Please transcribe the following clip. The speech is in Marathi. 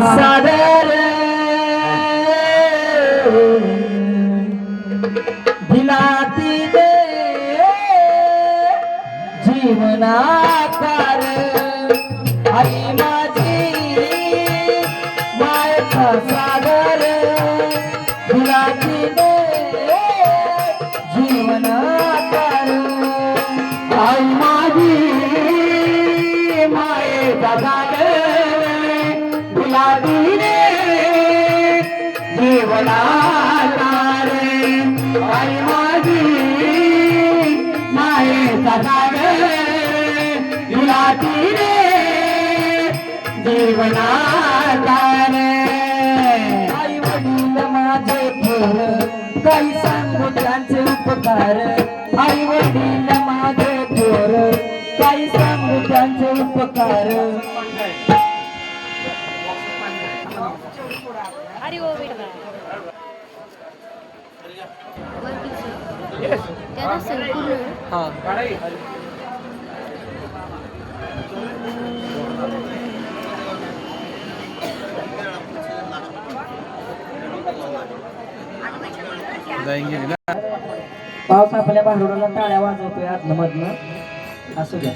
सादर दिलातीने जीवनाकार आई माझी मायेचा सागर दिलातीने जीवनाकार आई माझी मायेचा सागर दिलातीने जीवनाकार आई माझी मायेचा सागर दिलातीने जीवनाकार आई वडील माझे थोर काही सांगू त्यांचे उपकार आई वडील माझे थोर काही सांगू त्यांचे उपकार अरे ओ बेटा त्याला संपूर्ण पाऊस आपल्या बाहेरून टाळ्या वाजवतोय आतनं मधनं असू द्या.